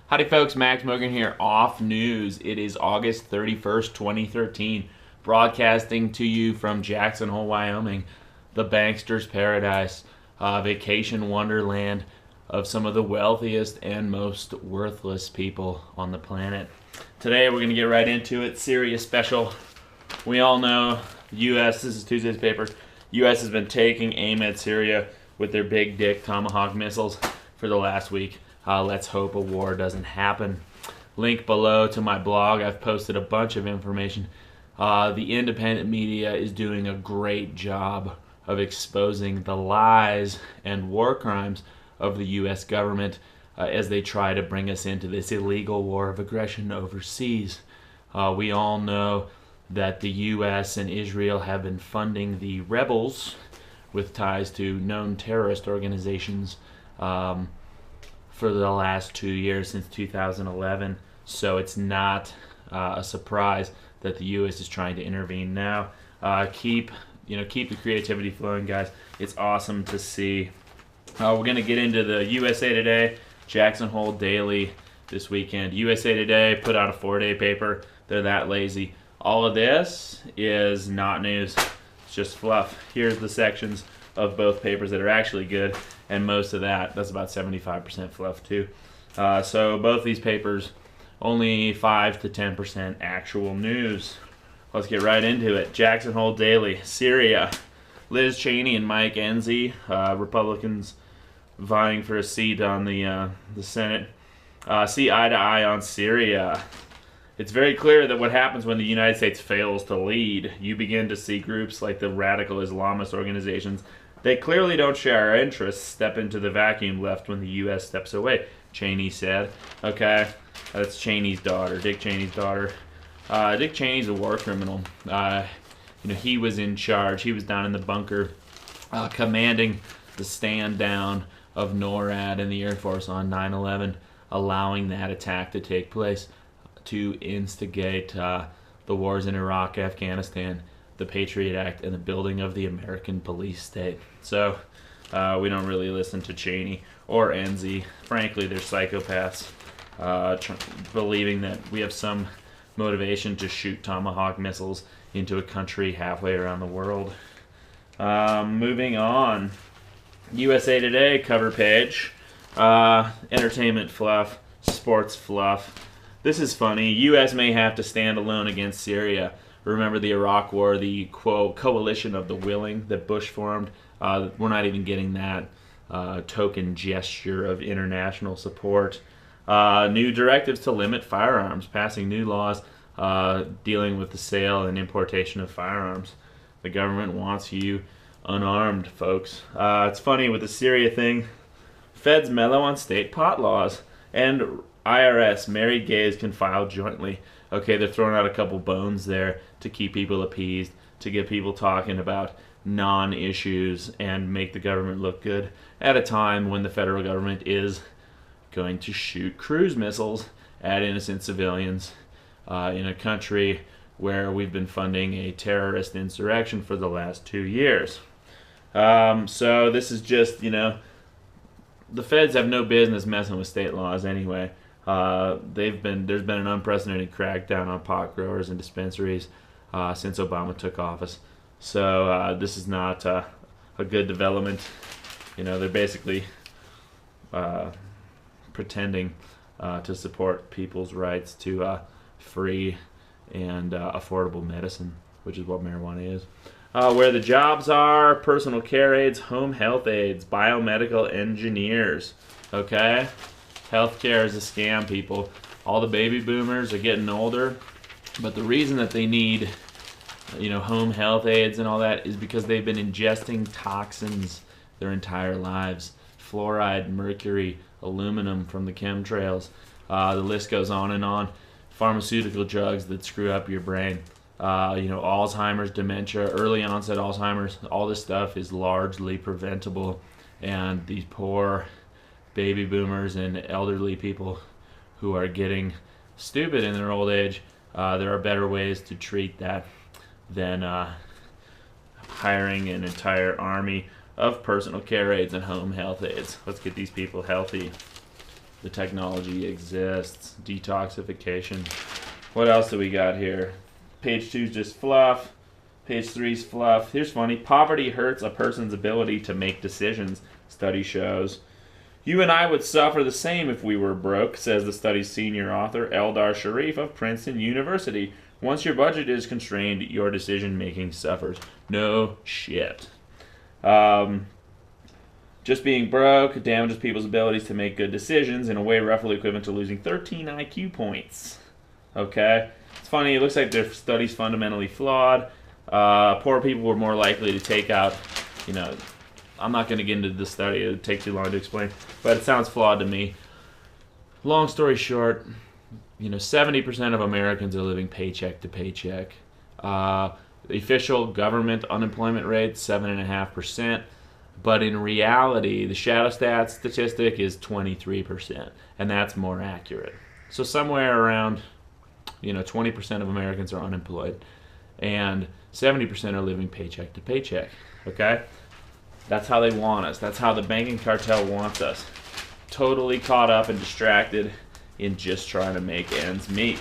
Howdy folks, Max Mogren here, off news. It is August 31st, 2013, broadcasting to you from Jackson Hole, Wyoming, the bankster's paradise, vacation wonderland of some of the wealthiest and most worthless people on the planet. Today we're going to get right into it, Syria special. We all know the U.S., this is Tuesday's paper, U.S. has been taking aim at Syria with their big dick Tomahawk missiles for the last week. Let's hope a war doesn't happen. Link below to my blog. I've posted a bunch of information. The independent media is doing a great job of exposing the lies and war crimes of the U.S. government as they try to bring us into this illegal war of aggression overseas. We all know that the U.S. and Israel have been funding the rebels with ties to known terrorist organizations for the last 2 years, since 2011. So it's not a surprise that the U.S. is trying to intervene now. Keep the creativity flowing, guys. It's awesome to see. We're going to get into the USA Today, Jackson Hole Daily this weekend. USA Today put out a 4-day paper. They're that lazy. All of this is not news. It's just fluff. Here's the sections of both papers that are actually good, and most of that's about 75% fluff too. So both these papers, only 5 to 10% actual news. Let's get right into it. Jackson Hole Daily, Syria. Liz Cheney and Mike Enzi, Republicans vying for a seat on the Senate, see eye to eye on Syria. It's very clear that what happens when the United States fails to lead, you begin to see groups like the radical Islamist organizations. They clearly don't share our interests, step into the vacuum left when the U.S. steps away, Cheney said. Okay, that's Cheney's daughter, Dick Cheney's daughter. Dick Cheney's a war criminal. He was in charge. He was down in the bunker commanding the stand down of NORAD and the Air Force on 9/11, allowing that attack to take place to instigate the wars in Iraq, Afghanistan, the Patriot Act, and the building of the American police state. So we don't really listen to Cheney or Enzi. Frankly, they're psychopaths, believing that we have some motivation to shoot Tomahawk missiles into a country halfway around the world. Moving on. USA Today cover page. Entertainment fluff, sports fluff. This is funny. U.S. may have to stand alone against Syria. Remember the Iraq War, the quote coalition of the willing that Bush formed? We're not even getting that token gesture of international support. New directives to limit firearms, passing new laws dealing with the sale and importation of firearms. The government wants you unarmed, folks. It's funny with the Syria thing. Feds mellow on state pot laws, and IRS, married gays can file jointly. Okay, they're throwing out a couple bones there to keep people appeased, to get people talking about non-issues and make the government look good at a time when the federal government is going to shoot cruise missiles at innocent civilians in a country where we've been funding a terrorist insurrection for the last 2 years. So this is just, the feds have no business messing with state laws anyway. There's been an unprecedented crackdown on pot growers and dispensaries since Obama took office. So this is not a good development. They're basically pretending to support people's rights to free and affordable medicine, which is what marijuana is. Where the jobs are: personal care aides, home health aides, biomedical engineers. Okay? Healthcare is a scam, people. All the baby boomers are getting older, but the reason that they need, home health aides and all that is because they've been ingesting toxins their entire lives. Fluoride, mercury, aluminum from the chemtrails. The list goes on and on. Pharmaceutical drugs that screw up your brain. Alzheimer's, dementia, early onset Alzheimer's. All this stuff is largely preventable, and these poor baby boomers and elderly people who are getting stupid in their old age, there are better ways to treat that than hiring an entire army of personal care aides and home health aides. Let's get these people healthy. The technology exists. Detoxification. What else do we got here? Page 2 is just fluff. Page 3 is fluff. Here's funny. Poverty hurts a person's ability to make decisions, study shows. You and I would suffer the same if we were broke, says the study's senior author, Eldar Sharif of Princeton University. Once your budget is constrained, your decision-making suffers. No shit. Just being broke damages people's abilities to make good decisions in a way roughly equivalent to losing 13 IQ points. Okay? It's funny, it looks like their study's fundamentally flawed. Poor people were more likely to take out, I'm not going to get into the study, it would take too long to explain, but it sounds flawed to me. Long story short, 70% of Americans are living paycheck to paycheck. The official government unemployment rate, 7.5%. But in reality, the shadow stat statistic is 23%, and that's more accurate. So somewhere around, 20% of Americans are unemployed, and 70% are living paycheck to paycheck, okay? That's how they want us. That's how the banking cartel wants us. Totally caught up and distracted in just trying to make ends meet.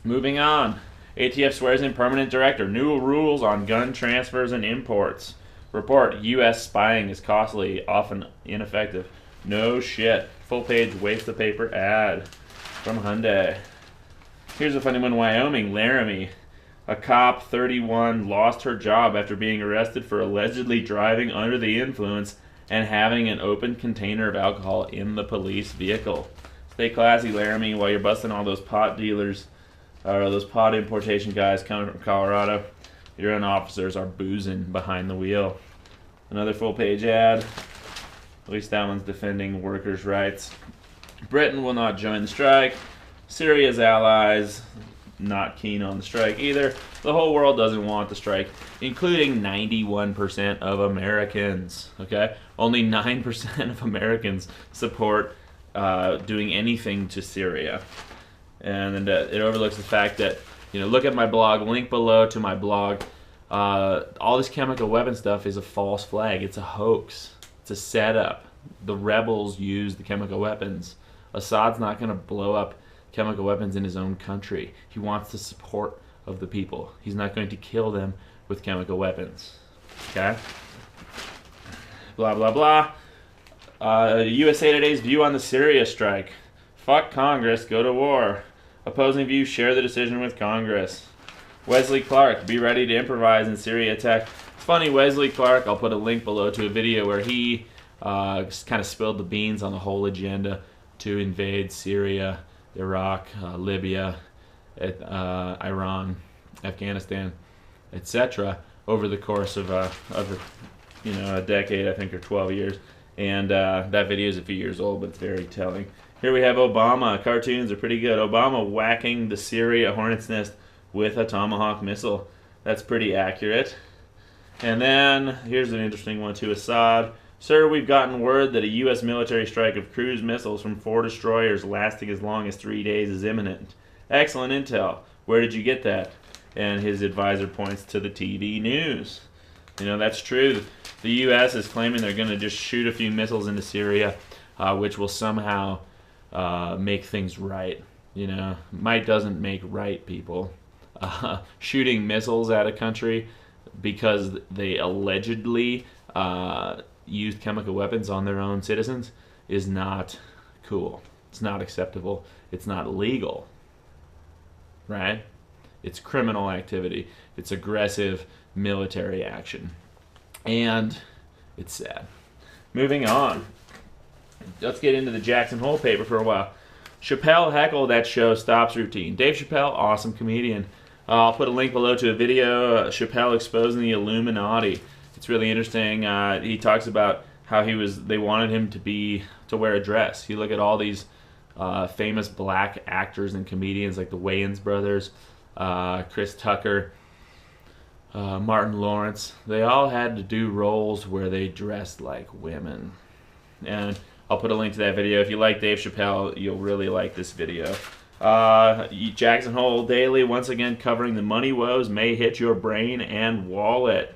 Moving on. ATF swears in permanent director. New rules on gun transfers and imports. Report, U.S. spying is costly, often ineffective. No shit. Full page waste of paper ad from Hyundai. Here's a funny one. Wyoming, Laramie. A cop, 31, lost her job after being arrested for allegedly driving under the influence and having an open container of alcohol in the police vehicle. Stay classy, Laramie, while you're busting all those pot dealers, or those pot importation guys coming from Colorado. Your own officers are boozing behind the wheel. Another full-page ad. At least that one's defending workers' rights. Britain will not join the strike. Syria's allies not keen on the strike either. The whole world doesn't want the strike, including 91% of Americans. Okay, only 9% of Americans support doing anything to Syria, and it overlooks the fact that look at my blog. Link below to my blog. All this chemical weapon stuff is a false flag. It's a hoax. It's a setup. The rebels use the chemical weapons. Assad's not going to blow up chemical weapons in his own country. He wants the support of the people. He's not going to kill them with chemical weapons. Okay? Blah, blah, blah. USA Today's view on the Syria strike. Fuck Congress, go to war. Opposing views share the decision with Congress. Wesley Clark, be ready to improvise in Syria attack. It's funny, Wesley Clark, I'll put a link below to a video where he just kind of spilled the beans on the whole agenda to invade Syria, Iraq, Libya, Iran, Afghanistan, etc. over the course of a decade, I think, or 12 years. And that video is a few years old, but it's very telling. Here we have Obama. Cartoons are pretty good. Obama whacking the Syria hornet's nest with a Tomahawk missile. That's pretty accurate. And then, here's an interesting one too. Assad. Sir, we've gotten word that a U.S. military strike of cruise missiles from 4 destroyers lasting as long as 3 days is imminent. Excellent intel. Where did you get that? And his advisor points to the TV news. That's true. The U.S. is claiming they're going to just shoot a few missiles into Syria, which will somehow make things right. Might doesn't make right, people. Shooting missiles at a country because they allegedly used chemical weapons on their own citizens is not cool. It's not acceptable. It's not legal. Right? It's criminal activity. It's aggressive military action. And it's sad. Moving on. Let's get into the Jackson Hole paper for a while. Chapelle heckled that show stops routine. Dave Chapelle, awesome comedian. I'll put a link below to a video, Chapelle exposing the Illuminati. It's really interesting. He talks about how they wanted him to wear a dress. You look at all these famous black actors and comedians like the Wayans brothers, Chris Tucker, Martin Lawrence. They all had to do roles where they dressed like women. And I'll put a link to that video. If you like Dave Chapelle, you'll really like this video. Jackson Hole Daily, once again covering the money woes may hit your brain and wallet.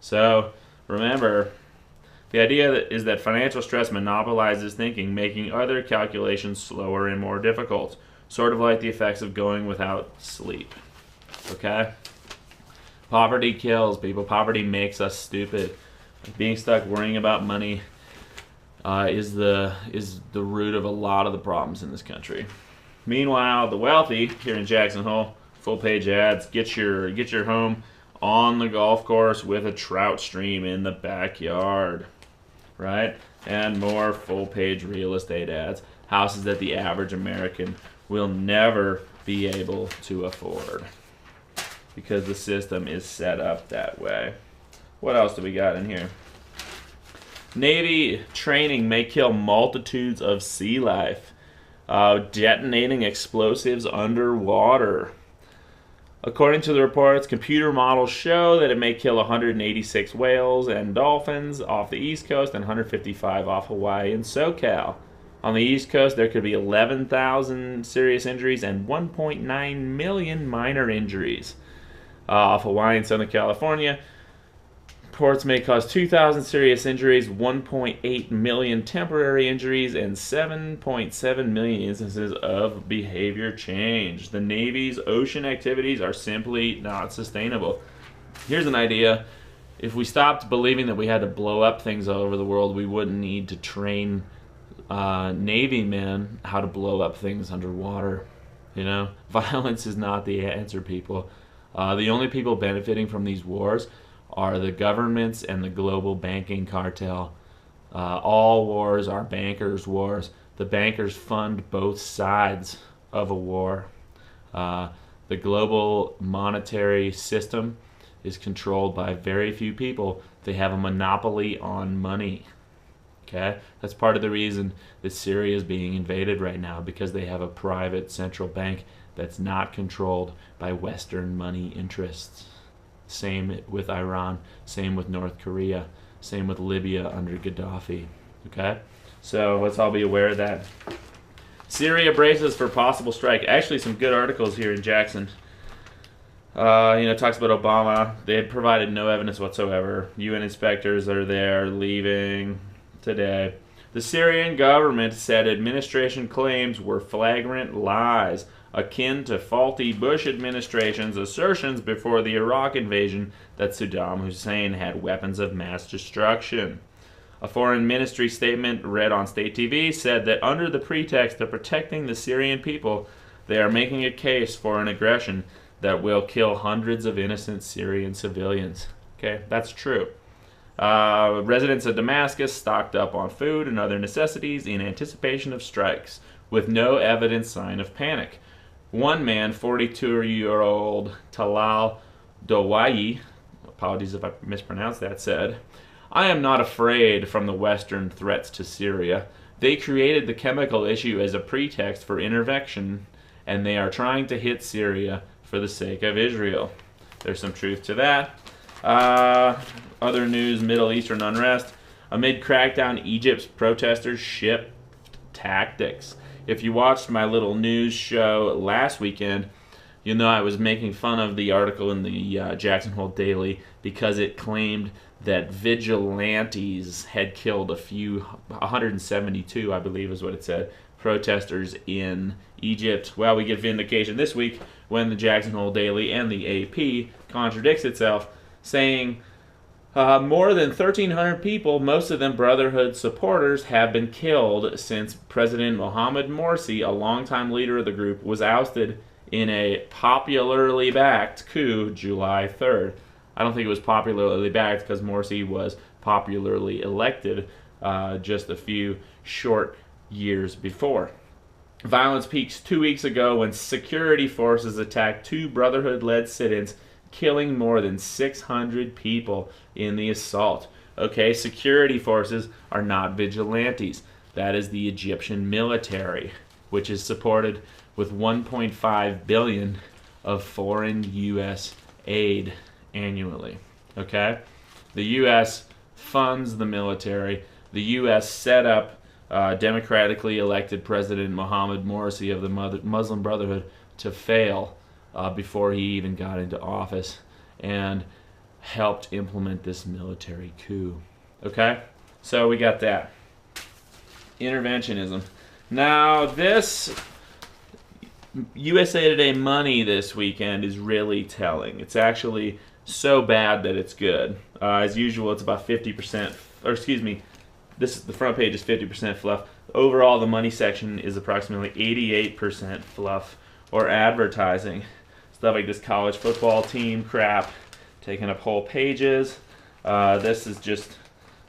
So, remember, The idea is that financial stress monopolizes thinking, making other calculations slower and more difficult, sort of like the effects of going without sleep. Okay? Poverty kills people. Poverty makes us stupid. Being stuck worrying about money is the root of a lot of the problems in this country. Meanwhile, the wealthy here in Jackson Hole, full page ads, get your home on the golf course with a trout stream in the backyard, right? And more full page real estate ads, houses that the average American will never be able to afford because the system is set up that way. What else do we got in here? Navy training may kill multitudes of sea life. Detonating explosives underwater. According to the reports, computer models show that it may kill 186 whales and dolphins off the East Coast and 155 off Hawaii and SoCal. On the East Coast, there could be 11,000 serious injuries and 1.9 million minor injuries. Off Hawaii and Southern California, reports may cause 2,000 serious injuries, 1.8 million temporary injuries, and 7.7 million instances of behavior change. The Navy's ocean activities are simply not sustainable. Here's an idea. If we stopped believing that we had to blow up things all over the world, we wouldn't need to train Navy men how to blow up things underwater. You know, violence is not the answer, people. The only people benefiting from these wars are the governments and the global banking cartel. All wars are bankers' wars. The bankers fund both sides of a war. The global monetary system is controlled by very few people. They have a monopoly on money. Okay? That's part of the reason that Syria is being invaded right now, because they have a private central bank that's not controlled by Western money interests. Same with Iran, same with North Korea, same with Libya under Gaddafi. Okay? So let's all be aware of that. Syria braces for possible strike. Actually, some good articles here in Jackson. Talks about Obama. They had provided no evidence whatsoever. UN inspectors are there, leaving today. The Syrian government said administration claims were flagrant lies, akin to faulty Bush administration's assertions before the Iraq invasion that Saddam Hussein had weapons of mass destruction. A foreign ministry statement read on state TV said that under the pretext of protecting the Syrian people, they are making a case for an aggression that will kill hundreds of innocent Syrian civilians. Okay, that's true. Residents of Damascus stocked up on food and other necessities in anticipation of strikes, with no evident sign of panic. One man, 42-year-old Talal Dowayi, apologies if I mispronounced that, said, "I am not afraid from the Western threats to Syria. They created the chemical issue as a pretext for intervention, and they are trying to hit Syria for the sake of Israel." There's some truth to that. Other news, Middle Eastern unrest. Amid crackdown, Egypt's protesters shift tactics. If you watched my little news show last weekend, you know I was making fun of the article in the Jackson Hole Daily because it claimed that vigilantes had killed 172, I believe is what it said, protesters in Egypt. Well, we get vindication this week when the Jackson Hole Daily and the AP contradicts itself, saying more than 1,300 people, most of them Brotherhood supporters, have been killed since President Mohamed Morsi, a longtime leader of the group, was ousted in a popularly backed coup July 3rd. I don't think it was popularly backed because Morsi was popularly elected just a few short years before. Violence peaks 2 weeks ago when security forces attacked two Brotherhood-led sit-ins, killing more than 600 people in the assault. Okay, security forces are not vigilantes. That is the Egyptian military, which is supported with $1.5 billion of foreign U.S. aid annually. Okay? The U.S. funds the military. The U.S. set up democratically elected President Mohamed Morsi of the Muslim Brotherhood to fail before he even got into office, and helped implement this military coup. Okay? So we got that. Interventionism. Now this USA Today money this weekend is really telling. It's actually so bad that it's good. As usual, it's about 50%, or excuse me, the front page is 50% fluff. Overall, the money section is approximately 88% fluff or advertising. Stuff like this college football team crap taking up whole pages. This is just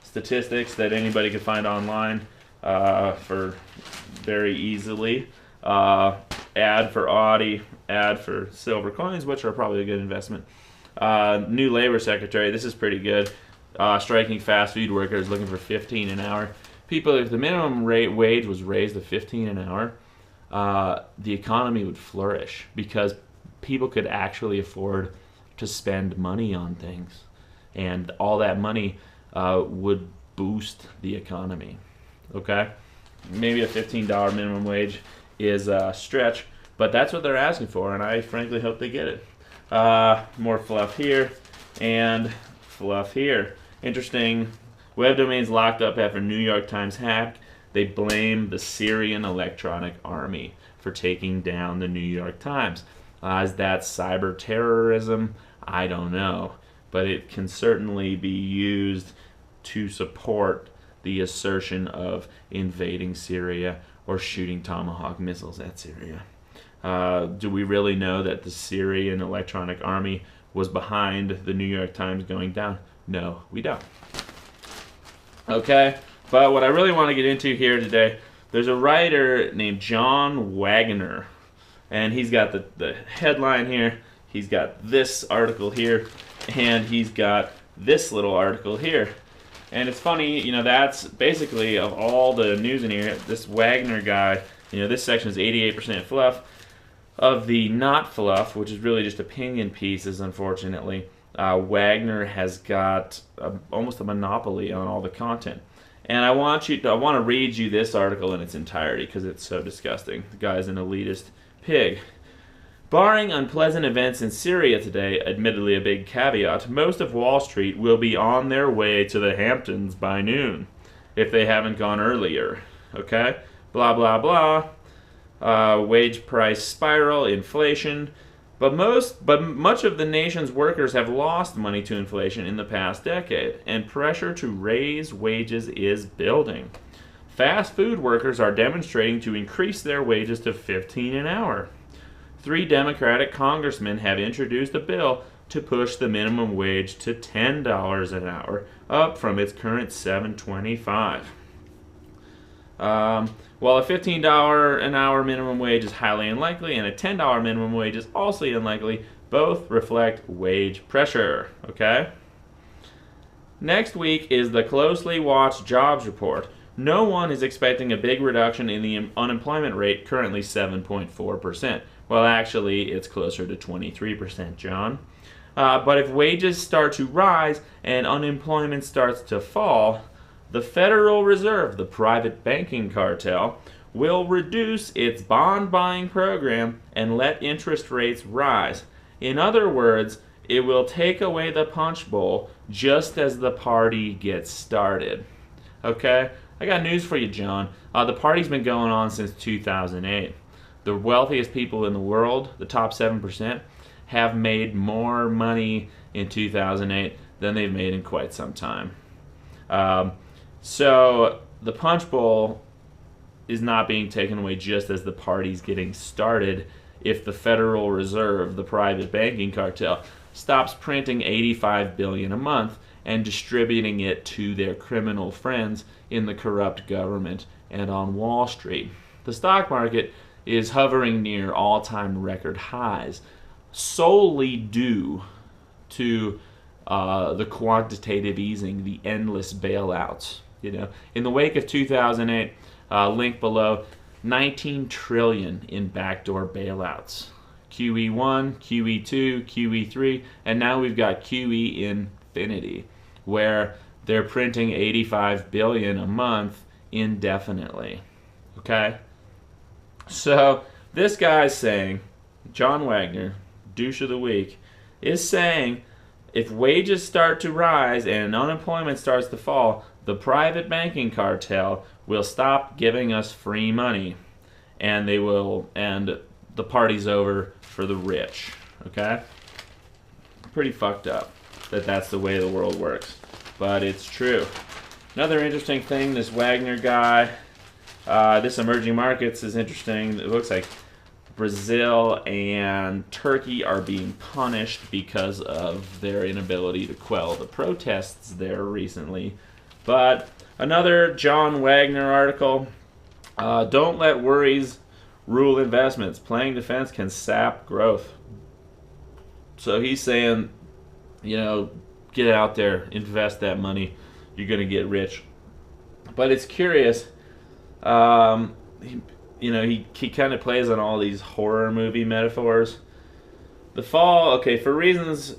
statistics that anybody can find online for very easily. Ad for Audi, ad for silver coins, which are probably a good investment. New labor secretary, this is pretty good. Striking fast food workers looking for $15 an hour. People, if the minimum wage was raised to $15 an hour, the economy would flourish because people could actually afford to spend money on things, and all that money would boost the economy. Okay, maybe a $15 minimum wage is a stretch, but that's what they're asking for, and I frankly hope they get it. More fluff here and fluff here. Interesting. Web domains locked up after New York Times hack. They blame the Syrian electronic army for taking down the New York Times. Is that cyber terrorism? I don't know, but it can certainly be used to support the assertion of invading Syria or shooting Tomahawk missiles at Syria. Do we really know that the Syrian electronic army was behind the New York Times going down? No, we don't. Okay, but what I really want to get into here today, there's a writer named John Wagner, and he's got the headline here, he's got this article here, and he's got this little article here. And it's funny, you know, that's basically, of all the news in here, this Wagner guy, you know, this section is 88% fluff. Of the not fluff, which is really just opinion pieces, unfortunately, Wagner has got almost a monopoly on all the content. And I want to read you this article in its entirety because it's so disgusting. The guy's an elitist pig. Barring unpleasant events in Syria today, admittedly a big caveat, most of Wall Street will be on their way to the Hamptons by noon, if they haven't gone earlier. Okay? Blah, blah, blah. Wage price spiral, inflation. But much of the nation's workers have lost money to inflation in the past decade, and pressure to raise wages is building. Fast food workers are demonstrating to increase their wages to $15 an hour. 3 Democratic congressmen have introduced a bill to push the minimum wage to $10 an hour, up from its current $7.25. While a $15 an hour minimum wage is highly unlikely and a $10 minimum wage is also unlikely, both reflect wage pressure. Okay? Next week is the closely watched jobs report. No one is expecting a big reduction in the unemployment rate, currently 7.4%. Well, actually, it's closer to 23%, John. But if wages start to rise and unemployment starts to fall, the Federal Reserve, the private banking cartel, will reduce its bond buying program and let interest rates rise. In other words, it will take away the punch bowl just as the party gets started. Okay? I got news for you, John. The party's been going on since 2008. The wealthiest people in the world, the top 7%, have made more money in 2008 than they've made in quite some time. So the punch bowl is not being taken away just as the party's getting started if the Federal Reserve, the private banking cartel, stops printing $85 billion a month and distributing it to their criminal friends in the corrupt government and on Wall Street. The stock market is hovering near all-time record highs solely due to the quantitative easing, the endless bailouts. You know, in the wake of 2008, link below, 19 trillion in backdoor bailouts. QE1, QE2, QE3, and now we've got QE infinity, where they're printing 85 billion a month indefinitely. Okay? So this guy's saying, John Wagner, douche of the week, is saying If wages start to rise and unemployment starts to fall, the private banking cartel will stop giving us free money, and the party's over for the rich. Okay? Pretty fucked up that that's the way the world works, but it's true. Another interesting thing, this Wagner guy, this emerging markets is interesting. It looks like Brazil and Turkey are being punished because of their inability to quell the protests there recently. But another John Wagner article, don't let worries rule investments. Playing defense can sap growth. So he's saying, get out there, invest that money, you're going to get rich. But it's curious, he kind of plays on all these horror movie metaphors. The fall, for reasons,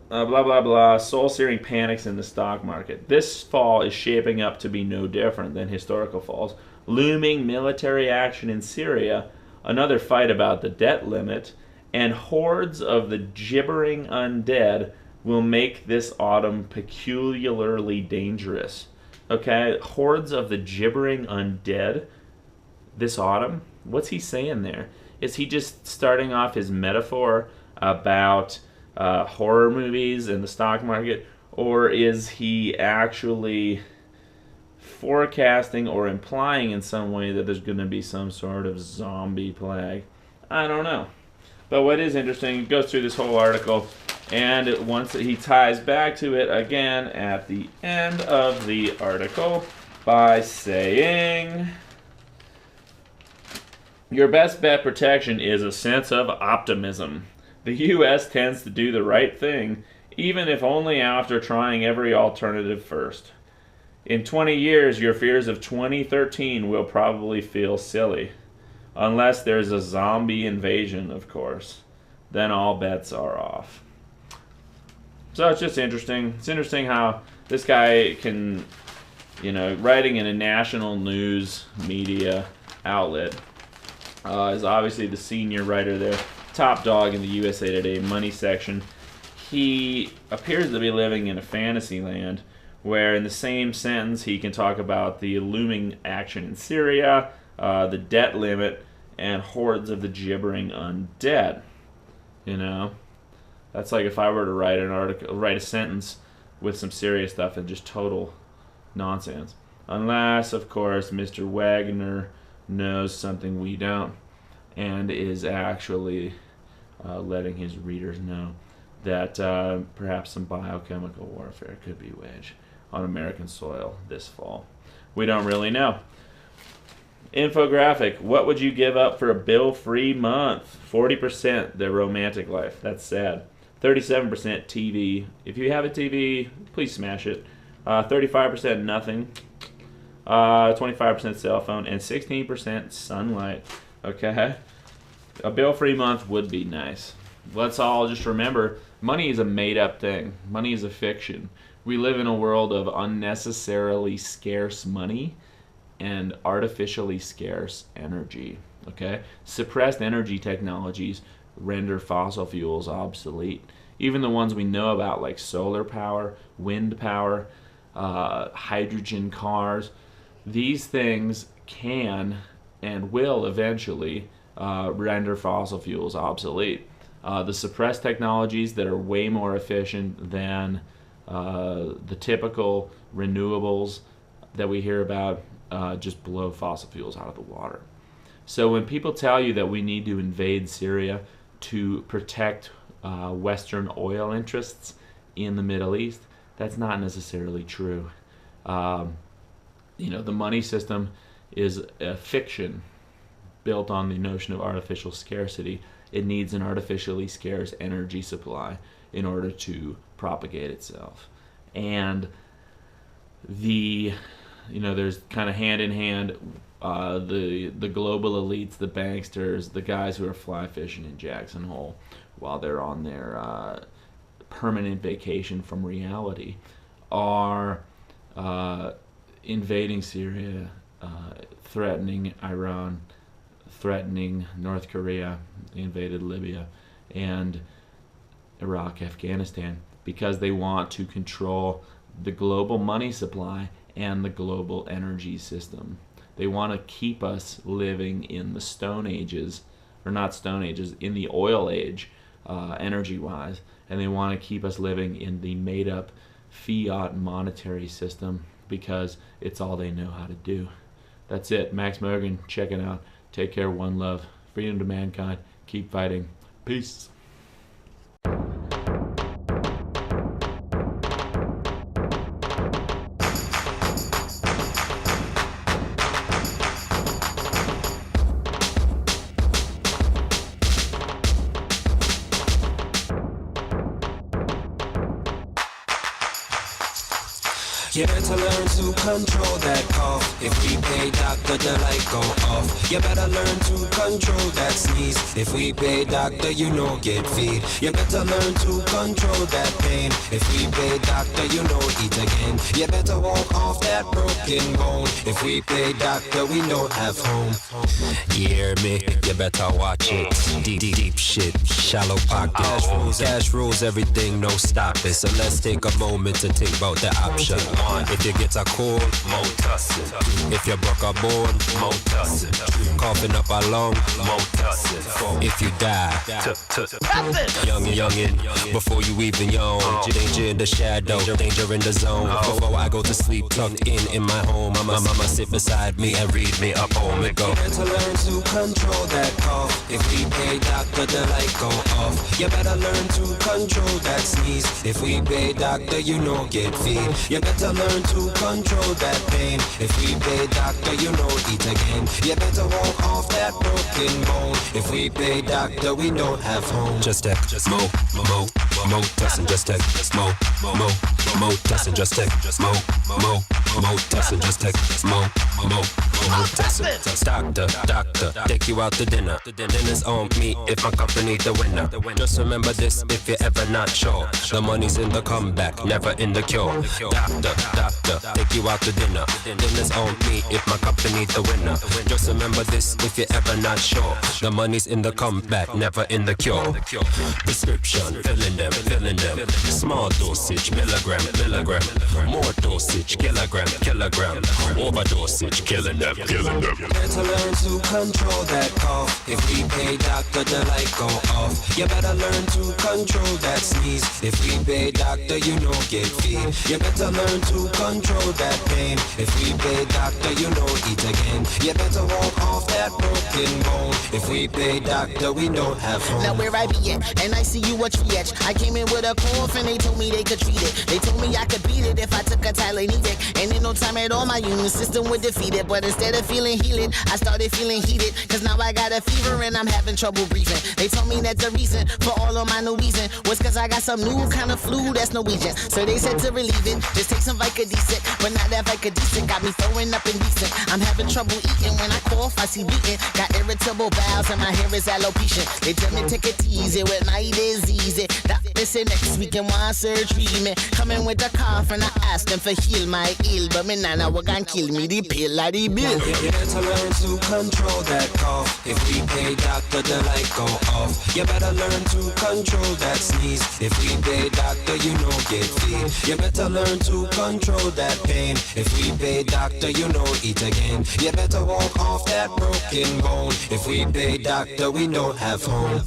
blah, blah, blah, soul-searing panics in the stock market. This fall is shaping up to be no different than historical falls. Looming military action in Syria, another fight about the debt limit, and hordes of the gibbering undead will make this autumn peculiarly dangerous. Hordes of the gibbering undead this autumn? What's he saying there? Is he just starting off his metaphor about horror movies and the stock market? Or is he actually forecasting or implying in some way that there's going to be some sort of zombie plague? I don't know. But what is interesting, he goes through this whole article, and once he ties back to it again at the end of the article by saying, your best bet protection is a sense of optimism. The U.S. tends to do the right thing, even if only after trying every alternative first. In 20 years, your fears of 2013 will probably feel silly. Unless there's a zombie invasion, of course. Then all bets are off. So it's just interesting. It's interesting how this guy can, writing in a national news media outlet, is obviously the senior writer there, top dog in the USA Today money section. He appears to be living in a fantasy land where in the same sentence he can talk about the looming action in Syria, the debt limit, and hordes of the gibbering undead. That's like if I were to write a sentence with some serious stuff and just total nonsense. Unless, of course, Mr. Wagner knows something we don't and is actually letting his readers know that perhaps some biochemical warfare could be waged on American soil this fall. We don't really know. Infographic. What would you give up for a bill-free month? 40% their romantic life. That's sad. 37% TV. If you have a TV, please smash it. 35% nothing. 25% cell phone. And 16% sunlight. Okay? A bill-free month would be nice. Let's all just remember, money is a made-up thing. Money is a fiction. We live in a world of unnecessarily scarce money and artificially scarce energy. Okay? Suppressed energy technologies render fossil fuels obsolete. Even the ones we know about, like solar power, wind power, hydrogen cars, these things can and will eventually render fossil fuels obsolete. The suppressed technologies that are way more efficient than the typical renewables that we hear about just blow fossil fuels out of the water. So when people tell you that we need to invade Syria to protect Western oil interests in the Middle East, that's not necessarily true. The money system is a fiction built on the notion of artificial scarcity. It needs an artificially scarce energy supply in order to propagate itself. And there's kind of hand in hand the global elites, the banksters, the guys who are fly fishing in Jackson Hole while they're on their permanent vacation from reality are invading Syria, threatening Iran, threatening North Korea, invaded Libya, and Iraq, Afghanistan, because they want to control the global money supply and the global energy system. They want to keep us living in the Stone Ages, or not Stone Ages, in the oil age, energy-wise, and they want to keep us living in the made-up fiat monetary system because it's all they know how to do. That's it. Max Mogren, check it out. Take care, one love. Freedom to mankind. Keep fighting. Peace. You better learn to control that cough. If we pay doctor, the light go off. You better learn to control that sneeze. If we pay doctor, you know get feed. You better learn to control that pain. If we pay doctor, you know eat again. You better walk off that broken bone. If we pay doctor, we don't have home. You hear me? You better watch it. Deep shit, shallow pocket. Cash rules everything, no stop it. So let's take a moment to think about the option. If you get a cold, more tussin'. If you broke a bone, more tussin'. Coughing up a lung, more tussin'. If you die, youngin', before you even yawn. Danger in the shadow, danger in the zone. Before I go to sleep, tucked in my home. My mama sit beside me and read me a poem. It go. You better learn to control that cough. If we pay doctor, the light go off. You better learn to control that sneeze. If we pay doctor, you know get feed. You better learn to control that pain. If we pay doctor, you know eat again. You better walk off that broken bone. If we pay doctor, we don't have home. Just take, mo, tussin', just take, mo, tussin', just take, mo, tussin', just take, mo, tussin'. Doctor, take you out to dinner. Dinner's on me if my company the winner. Just remember this if you're ever not sure. The money's in the comeback, never in the cure. Doctor, take you out to dinner. Dinner's on me if my company the winner. Just remember this if you're ever not sure. The money's in the comeback, never in the cure. Prescription, filling them. Small dosage, milligram. More dosage, kilogram. Overdosage, killing them. Better learn to control that cough. If we pay doctor, the light go off. You better learn to control that sneeze. If we pay doctor, you know get feed. You better learn to control that pain. If we pay doctor, you know eat again. You better walk off that broken bone. If we pay doctor, we don't have home. Now where I be at, and I see you what you at. I came in with a cough and they told me they could treat it. They told me I could beat it if I took a Tylenol. And in no time at all my immune system would defeat it. But instead of feeling heated, I started feeling heated. Cause now I got a fever and I'm having trouble breathing. They told me that the reason for all of my Norwegian was cause I got some new kind of flu that's Norwegian. So they said to relieve it, just take some Vicodin. But now that Vicodin got me throwing up indecent. I'm having trouble eating when I cough, I see bleeding. Got irritable bowels and my hair is alopecia. They tell me take it easy with my disease. Doctor said next week and want surgery. Me coming with a cough and I asked them for heal my ill. But me nana was gonna kill me the pill like the bill. You better learn to control that cough. If we pay doctor, the light go off. You better learn to control that sneeze. If we pay doctor, you know get feed. You better learn to control that pain. If we pay doctor, you know eat again. You better walk off that broken bone. If we pay doctor, we don't have home.